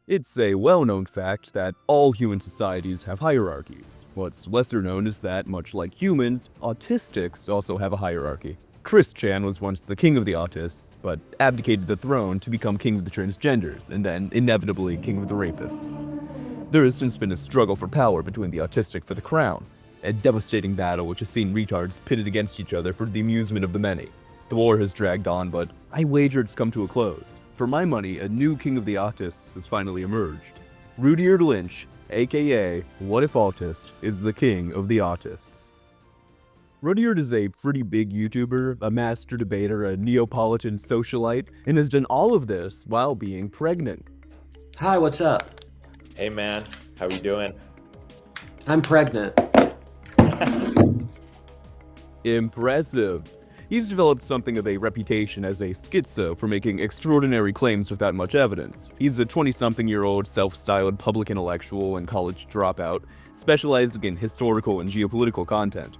It's a well-known fact that all human societies have hierarchies. What's lesser known is that, much like humans, autistics also have a hierarchy. Chris Chan was once the king of the autists, but abdicated the throne to become king of the transgenders, and then inevitably king of the rapists. There has since been a struggle for power between the autistic for the crown, a devastating battle which has seen retards pitted against each other for the amusement of the many. The war has dragged on, but I wager it's come to a close. For my money, a new king of the autists has finally emerged. Rudyard Lynch, aka WhatIfAltHist, is the king of the autists. Rudyard is a pretty big YouTuber, a master debater, a Neapolitan socialite, and has done all of this while being pregnant. Hi, what's up? Hey man, how you doing? I'm pregnant. Impressive. He's developed something of a reputation as a schizo for making extraordinary claims without much evidence. He's a 20-something-year-old self-styled public intellectual and college dropout, specializing in historical and geopolitical content.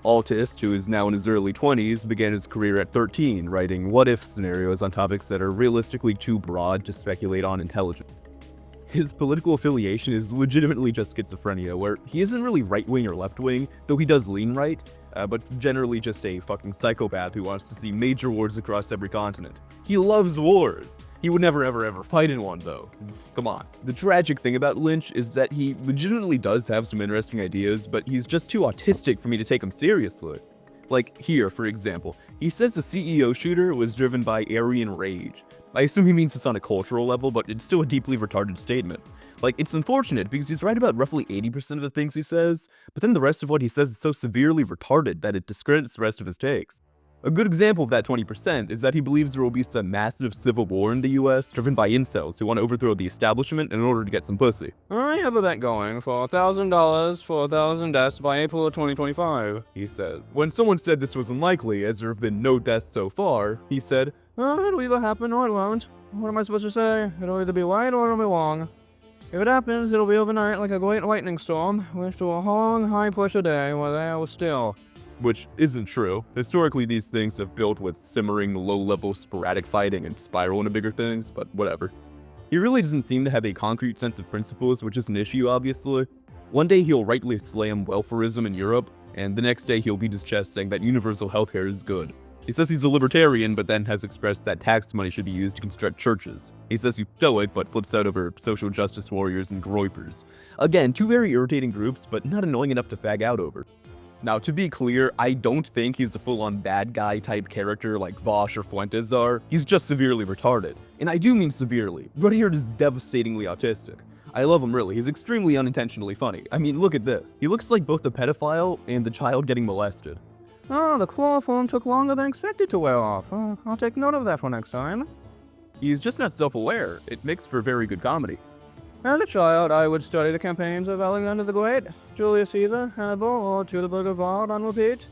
Autist, who is now in his early 20s, began his career at 13, writing what-if scenarios on topics that are realistically too broad to speculate on intelligently. His political affiliation is legitimately just schizophrenia, where he isn't really right-wing or left-wing, though he does lean right, but it's generally just a fucking psychopath who wants to see major wars across every continent. He loves wars! He would never ever fight in one, though. Come on. The tragic thing about Lynch is that he legitimately does have some interesting ideas, but he's just too autistic for me to take him seriously. Like here, for example, he says the CEO shooter was driven by Aryan rage. I assume he means this on a cultural level, but it's still a deeply retarded statement. Like, it's unfortunate because he's right about roughly 80% of the things he says, but then the rest of what he says is so severely retarded that it discredits the rest of his takes. A good example of that 20% is that he believes there will be some massive civil war in the US driven by incels who want to overthrow the establishment in order to get some pussy. I have a bet going for $1,000 for 1,000 deaths by April of 2025, he says. When someone said this was unlikely, as there have been no deaths so far, he said, it'll either happen or it won't. What am I supposed to say? It'll either be right or it'll be wrong. If it happens, it'll be overnight like a great lightning storm, which to a long, high-pressure day where the air was still. Which isn't true. Historically, these things have built with simmering, low-level, sporadic fighting and spiral into bigger things, but whatever. He really doesn't seem to have a concrete sense of principles, which is an issue, obviously. One day he'll rightly slam welfarism in Europe, and the next day he'll beat his chest saying that universal healthcare is good. He says he's a libertarian, but then has expressed that tax money should be used to construct churches. He says he's stoic, but flips out over social justice warriors and groypers. Again, two very irritating groups, but not annoying enough to fag out over. Now, to be clear, I don't think he's a full-on bad guy type character like Vosh or Fuentes are. He's just severely retarded. And I do mean severely. Rudyard is devastatingly autistic. I love him really, he's extremely unintentionally funny. I mean, look at this. He looks like both the pedophile and the child getting molested. Oh, the chloroform took longer than expected to wear off. I'll take note of that for next time. He's just not self-aware. It makes for very good comedy. As a child, I would study the campaigns of Alexander the Great, Julius Caesar, Hannibal, or Tudor of Vard on repeat.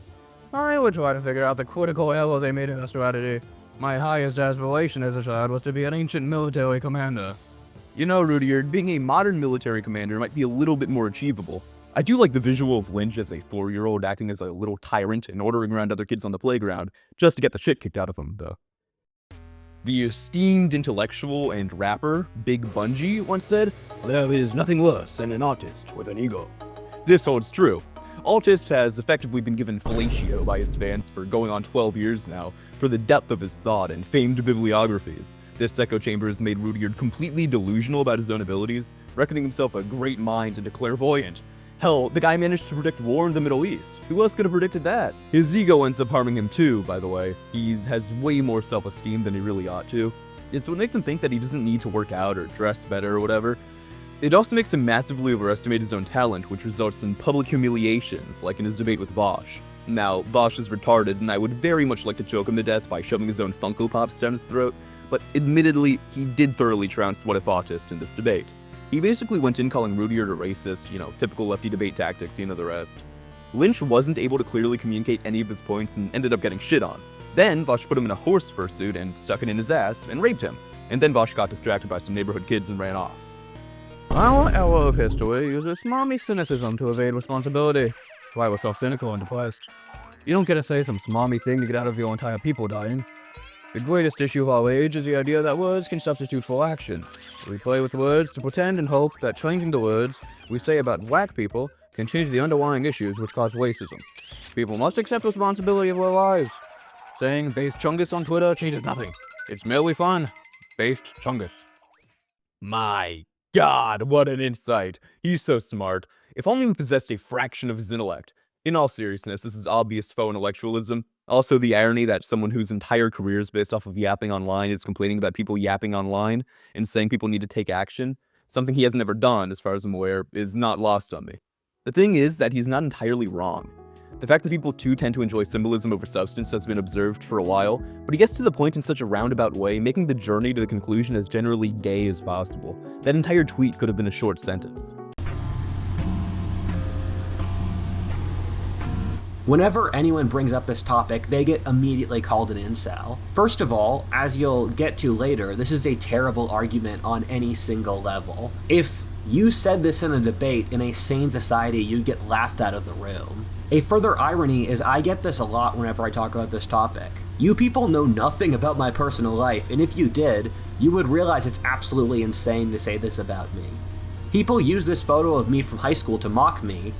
I would try to figure out the critical error they made in their strategy. My highest aspiration as a child was to be an ancient military commander. You know, Rudyard, being a modern military commander might be a little bit more achievable. I do like the visual of Lynch as a 4-year-old acting as a little tyrant and ordering around other kids on the playground, just to get the shit kicked out of him, though. The esteemed intellectual and rapper, Big Bungie, once said, "There is nothing worse than an artist with an ego." This holds true. Autist has effectively been given fellatio by his fans for going on 12 years now, for the depth of his thought and famed bibliographies. This echo chamber has made Rudyard completely delusional about his own abilities, reckoning himself a great mind and a clairvoyant. Hell, the guy managed to predict war in the Middle East. Who else could have predicted that? His ego ends up harming him too, by the way. He has way more self-esteem than he really ought to. And so it makes him think that he doesn't need to work out or dress better or whatever. It also makes him massively overestimate his own talent, which results in public humiliations, like in his debate with Vosh. Now, Vosh is retarded, and I would very much like to choke him to death by shoving his own Funko Pops down his throat, but admittedly, he did thoroughly trounce WhatIfAltHist in this debate. He basically went in calling Rudyard a racist, typical lefty debate tactics, the rest. Lynch wasn't able to clearly communicate any of his points and ended up getting shit on. Then Vosh put him in a horse fursuit and stuck it in his ass and raped him. And then Vosh got distracted by some neighborhood kids and ran off. Our era of history uses smarmy cynicism to evade responsibility. Why we're so cynical and depressed. You don't get to say some smarmy thing to get out of your entire people dying. The greatest issue of our age is the idea that words can substitute for action. We play with words to pretend and hope that changing the words we say about black people can change the underlying issues which cause racism. People must accept responsibility of their lives. Saying based chungus on Twitter changes nothing. It's merely fun. Based chungus. My God, what an insight. He's so smart. If only we possessed a fraction of his intellect. In all seriousness, this is obvious faux intellectualism. Also, the irony that someone whose entire career is based off of yapping online is complaining about people yapping online and saying people need to take action, something he hasn't ever done, as far as I'm aware, is not lost on me. The thing is that he's not entirely wrong. The fact that people too tend to enjoy symbolism over substance has been observed for a while, but he gets to the point in such a roundabout way, making the journey to the conclusion as generally gay as possible. That entire tweet could have been a short sentence. Whenever anyone brings up this topic, they get immediately called an incel. First of all, as you'll get to later, this is a terrible argument on any single level. If you said this in a debate in a sane society, you'd get laughed out of the room. A further irony is I get this a lot whenever I talk about this topic. You people know nothing about my personal life, and if you did, you would realize it's absolutely insane to say this about me. People use this photo of me from high school to mock me,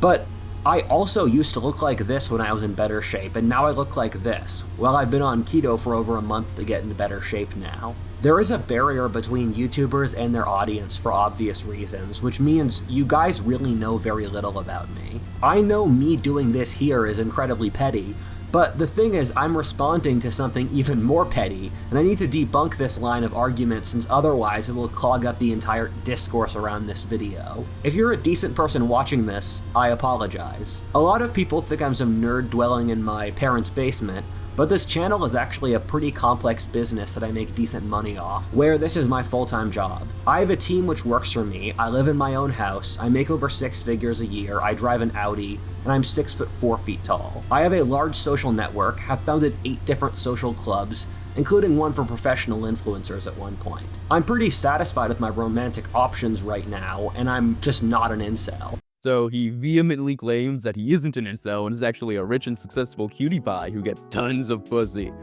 but I also used to look like this when I was in better shape, and now I look like this. Well, I've been on keto for over a month to get into better shape now. There is a barrier between YouTubers and their audience for obvious reasons, which means you guys really know very little about me. I know me doing this here is incredibly petty, but the thing is I'm responding to something even more petty, and I need to debunk this line of argument since otherwise it will clog up the entire discourse around this video. If you're a decent person watching this, I apologize. A lot of people think I'm some nerd dwelling in my parents' basement, but this channel is actually a pretty complex business that I make decent money off, where this is my full-time job. I have a team which works for me, I live in my own house, I make over 6 figures a year, I drive an Audi, and I'm 6'4" tall. I have a large social network, have founded 8 different social clubs, including one for professional influencers at one point. I'm pretty satisfied with my romantic options right now, and I'm just not an incel. So he vehemently claims that he isn't an incel and is actually a rich and successful cutie pie who gets tons of pussy.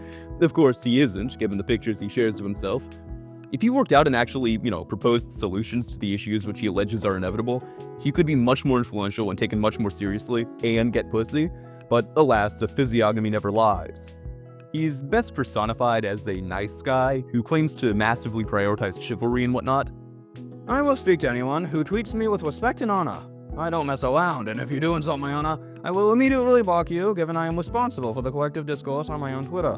Of course, he isn't, given the pictures he shares of himself. If he worked out and actually, proposed solutions to the issues which he alleges are inevitable, he could be much more influential and taken much more seriously and get pussy, but alas, the physiognomy never lies. He's best personified as a nice guy who claims to massively prioritize chivalry and whatnot. I will speak to anyone who treats me with respect and honor. I don't mess around, and if you do insult my honor, I will immediately block you, given I am responsible for the collective discourse on my own Twitter.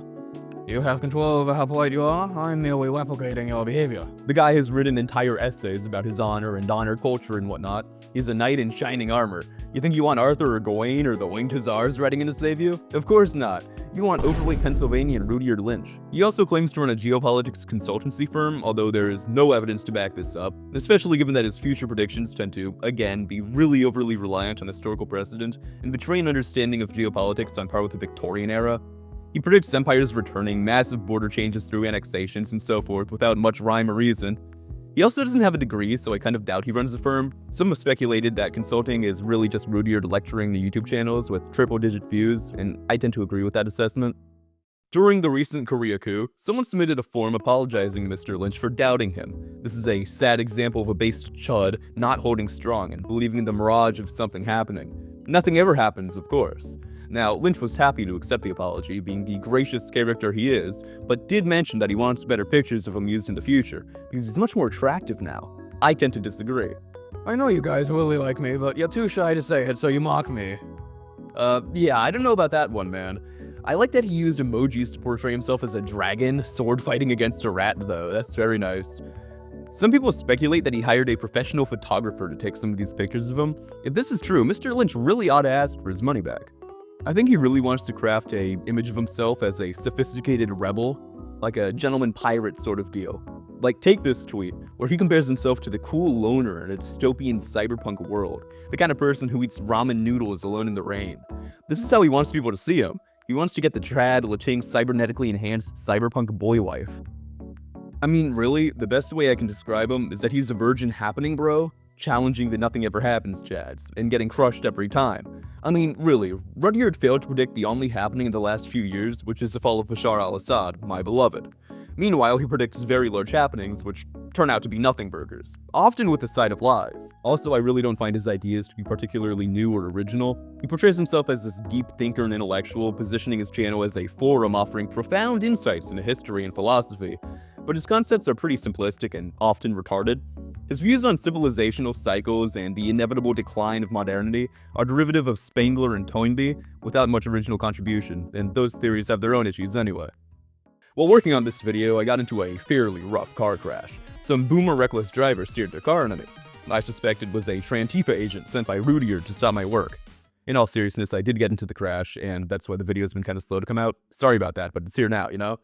You have control over how polite you are, I'm merely replicating your behavior. The guy has written entire essays about his honor and honor culture and whatnot. He's a knight in shining armor. You think you want Arthur or Gawain or the Winged Hussars riding in to save you? Of course not. You want overweight Pennsylvanian Rudyard Lynch. He also claims to run a geopolitics consultancy firm, although there is no evidence to back this up, especially given that his future predictions tend to, again, be really overly reliant on historical precedent and betray an understanding of geopolitics on par with the Victorian era. He predicts empires returning, massive border changes through annexations, and so forth without much rhyme or reason. He also doesn't have a degree, so I kind of doubt he runs the firm. Some have speculated that consulting is really just Rudyard lecturing the YouTube channels with triple-digit views, and I tend to agree with that assessment. During the recent Korea coup, someone submitted a form apologizing to Mr. Lynch for doubting him. This is a sad example of a based chud not holding strong and believing in the mirage of something happening. Nothing ever happens, of course. Now, Lynch was happy to accept the apology, being the gracious character he is, but did mention that he wants better pictures of him used in the future, because he's much more attractive now. I tend to disagree. I know you guys really like me, but you're too shy to say it, so you mock me. Yeah, I don't know about that one, man. I like that he used emojis to portray himself as a dragon, sword fighting against a rat, though. That's very nice. Some people speculate that he hired a professional photographer to take some of these pictures of him. If this is true, Mr. Lynch really ought to ask for his money back. I think he really wants to craft an image of himself as a sophisticated rebel, like a gentleman pirate sort of deal. Like, take this tweet, where he compares himself to the cool loner in a dystopian cyberpunk world, the kind of person who eats ramen noodles alone in the rain. This is how he wants people to see him. He wants to get the trad, latching, cybernetically enhanced cyberpunk boy wife. I mean, really, the best way I can describe him is that he's a virgin happening bro, challenging the nothing ever happens chads, and getting crushed every time. I mean, really, Rudyard failed to predict the only happening in the last few years, which is the fall of Bashar al-Assad, my beloved. Meanwhile, he predicts very large happenings, which turn out to be nothing burgers, often with a side of lies. Also, I really don't find his ideas to be particularly new or original. He portrays himself as this deep thinker and intellectual, positioning his channel as a forum offering profound insights into history and philosophy, but his concepts are pretty simplistic and often retarded. His views on civilizational cycles and the inevitable decline of modernity are derivative of Spengler and Toynbee, without much original contribution, and those theories have their own issues anyway. While working on this video, I got into a fairly rough car crash. Some boomer reckless driver steered their car into me. I suspect it was a Trantifa agent sent by Rudyard to stop my work. In all seriousness, I did get into the crash, and that's why the video's been kind of slow to come out. Sorry about that, but it's here now, you know?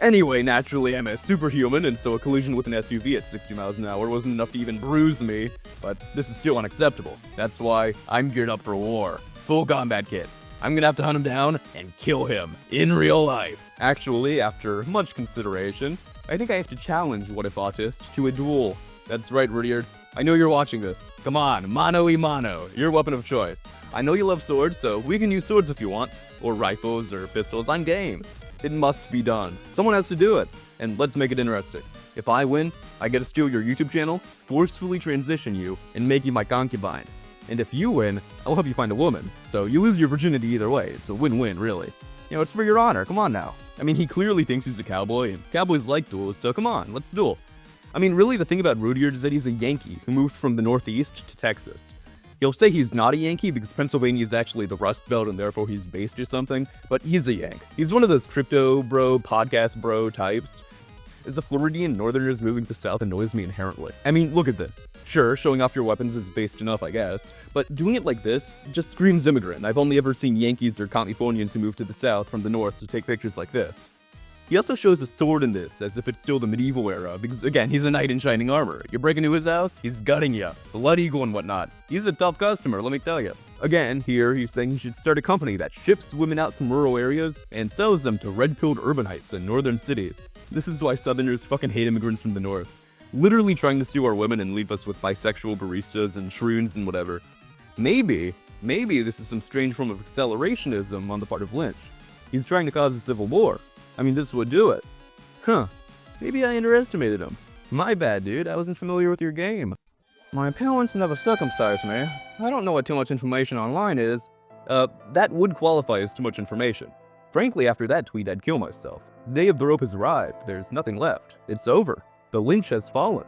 Anyway, naturally I'm a superhuman, and so a collision with an SUV at 60 miles an hour wasn't enough to even bruise me, but this is still unacceptable. That's why I'm geared up for war. Full combat kit. I'm gonna have to hunt him down and kill him in real life. Actually, after much consideration, I think I have to challenge WhatIfAltHist to a duel. That's right, Rudyard. I know you're watching this. Come on, mano y mano, your weapon of choice. I know you love swords, so we can use swords if you want, or rifles or pistols. I'm game. It must be done. Someone has to do it, and let's make it interesting. If I win, I get to steal your YouTube channel, forcefully transition you, and make you my concubine. And if you win, I'll help you find a woman. So you lose your virginity either way. It's a win-win, really. You know, it's for your honor. Come on now. I mean, he clearly thinks he's a cowboy, and cowboys like duels, so come on, let's duel. I mean, really, the thing about Rudyard is that he's a Yankee who moved from the Northeast to Texas. He'll say he's not a Yankee because Pennsylvania is actually the Rust Belt and therefore he's based or something, but he's a Yank. He's one of those crypto bro, podcast bro types. As a Floridian, Northerners moving to the South annoys me inherently. I mean, look at this. Sure, showing off your weapons is based enough, I guess, but doing it like this just screams immigrant. I've only ever seen Yankees or Californians who moved to the South from the North to take pictures like this. He also shows a sword in this, as if it's still the medieval era, because again, he's a knight in shining armor. You break into his house, he's gutting you. Blood eagle and whatnot. He's a tough customer, let me tell you. Again, here he's saying he should start a company that ships women out from rural areas and sells them to red-pilled urbanites in northern cities. This is why Southerners fucking hate immigrants from the North. Literally trying to steal our women and leave us with bisexual baristas and shroons and whatever. Maybe this is some strange form of accelerationism on the part of Lynch. He's trying to cause a civil war. I mean, this would do it. Huh. Maybe I underestimated him. My bad, dude. I wasn't familiar with your game. My parents never circumcised me. I don't know what too much information online is. That would qualify as too much information. Frankly, after that tweet, I'd kill myself. The day of the rope has arrived. There's nothing left. It's over. The Lynch has fallen.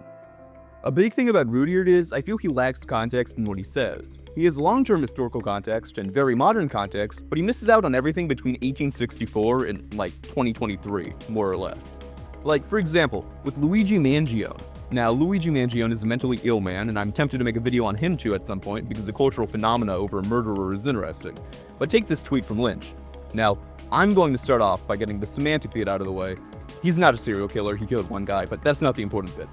A big thing about Rudyard is I feel he lacks context in what he says. He has long-term historical context and very modern context, but he misses out on everything between 1864 and, like, 2023, more or less. Like, for example, with Luigi Mangione. Now, Luigi Mangione is a mentally ill man, and I'm tempted to make a video on him too at some point because the cultural phenomena over a murderer is interesting. But take this tweet from Lynch. Now, I'm going to start off by getting the semantic bit out of the way. He's not a serial killer, he killed one guy, but that's not the important bit.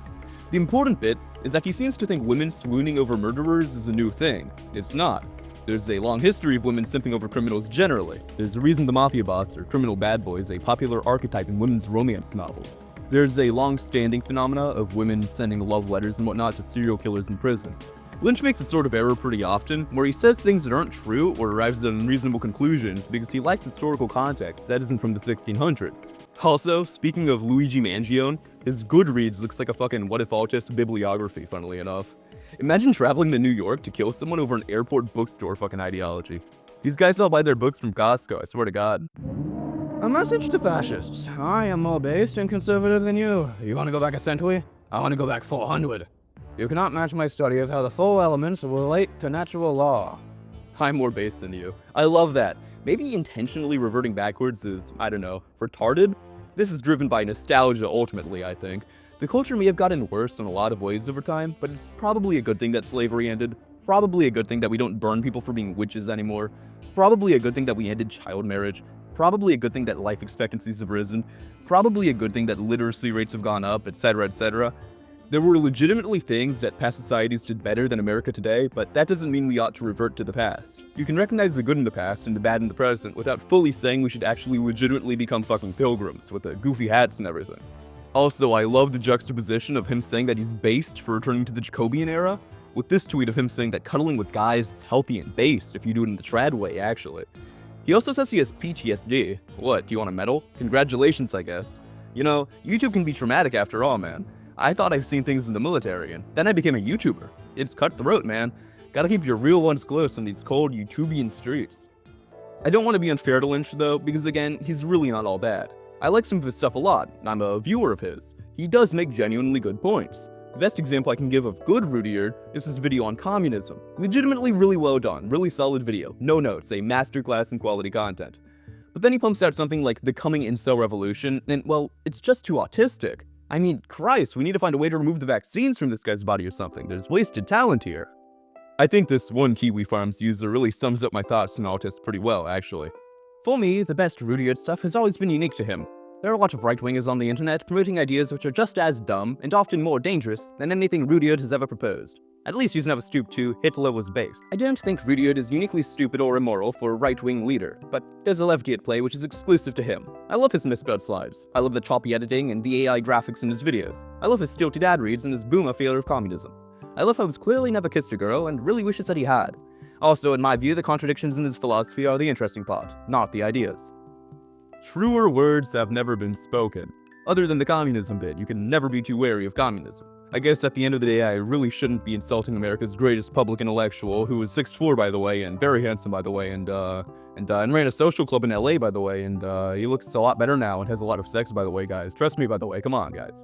The important bit is that he seems to think women swooning over murderers is a new thing. It's not. There's a long history of women simping over criminals generally. There's a reason the mafia boss or criminal bad boy is a popular archetype in women's romance novels. There's a long-standing phenomena of women sending love letters and whatnot to serial killers in prison. Lynch makes a sort of error pretty often, where he says things that aren't true or arrives at unreasonable conclusions because he lacks historical context that isn't from the 1600s. Also, speaking of Luigi Mangione, his Goodreads looks like a fucking WhatIfAltHist bibliography, funnily enough. Imagine traveling to New York to kill someone over an airport bookstore fucking ideology. These guys all buy their books from Costco, I swear to God. A message to fascists. I am more based and conservative than you. You want to go back a century? I want to go back 400. You cannot match my study of how the four elements relate to natural law. I'm more based than you. I love that. Maybe intentionally reverting backwards is, I don't know, retarded? This is driven by nostalgia ultimately, I think. The culture may have gotten worse in a lot of ways over time, but it's probably a good thing that slavery ended. Probably a good thing that we don't burn people for being witches anymore. Probably a good thing that we ended child marriage. Probably a good thing that life expectancies have risen. Probably a good thing that literacy rates have gone up, etc., etc. There were legitimately things that past societies did better than America today, but that doesn't mean we ought to revert to the past. You can recognize the good in the past and the bad in the present without fully saying we should actually legitimately become fucking pilgrims with the goofy hats and everything. Also, I love the juxtaposition of him saying that he's based for returning to the Jacobean era. with this tweet of him saying that cuddling with guys is healthy and based if you do it in the trad way, actually. He also says he has PTSD. What, do you want a medal? Congratulations, I guess. You know, YouTube can be traumatic after all, man. I thought I've seen things in the military, and then I became a YouTuber. It's cutthroat, man. Gotta keep your real ones close on these cold YouTubian streets. I don't want to be unfair to Lynch, though, because again, he's really not all bad. I like some of his stuff a lot. I'm a viewer of his. He does make genuinely good points. The best example I can give of good Rudyard is his video on communism. Legitimately really well done, really solid video, no notes, a masterclass in quality content. But then he pumps out something like the coming incel revolution, and well, it's just too autistic. I mean, Christ, we need to find a way to remove the vaccines from this guy's body or something. There's wasted talent here. I think this one Kiwi Farms user really sums up my thoughts on Autists pretty well, actually. For me, the best Rudyard stuff has always been unique to him. There are a lot of right-wingers on the internet promoting ideas which are just as dumb, and often more dangerous, than anything Rudyard has ever proposed. At least he's never stooped to Hitler was based. I don't think Rudyard is uniquely stupid or immoral for a right-wing leader, but there's a levity at play which is exclusive to him. I love his misspelled slides. I love the choppy editing and the AI graphics in his videos. I love his stilted ad reads and his boomer failure of communism. I love how he's clearly never kissed a girl and really wishes that he had. Also, in my view, the contradictions in his philosophy are the interesting part, not the ideas. Truer words have never been spoken. Other than the communism bit, you can never be too wary of communism. I guess at the end of the day, I really shouldn't be insulting America's greatest public intellectual, who is 6'4", by the way, and very handsome, by the way, and ran a social club in LA, by the way, and he looks a lot better now and has a lot of sex, by the way, guys. Trust me, by the way, come on, guys.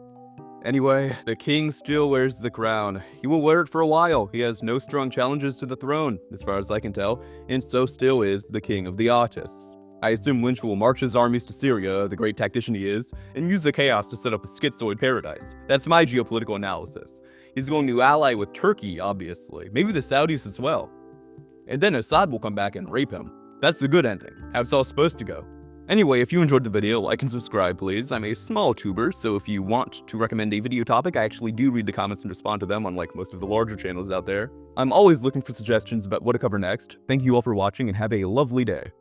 Anyway, the king still wears the crown. He will wear it for a while. He has no strong challenges to the throne, as far as I can tell, and so still is the king of the Autists. I assume Lynch will march his armies to Syria, the great tactician he is, and use the chaos to set up a schizoid paradise. That's my geopolitical analysis. He's going to ally with Turkey, obviously, maybe the Saudis as well. And then Assad will come back and rape him. That's the good ending, how it's all supposed to go. Anyway, if you enjoyed the video, like and subscribe please. I'm a small tuber, so if you want to recommend a video topic, I actually do read the comments and respond to them, unlike most of the larger channels out there. I'm always looking for suggestions about what to cover next. Thank you all for watching and have a lovely day.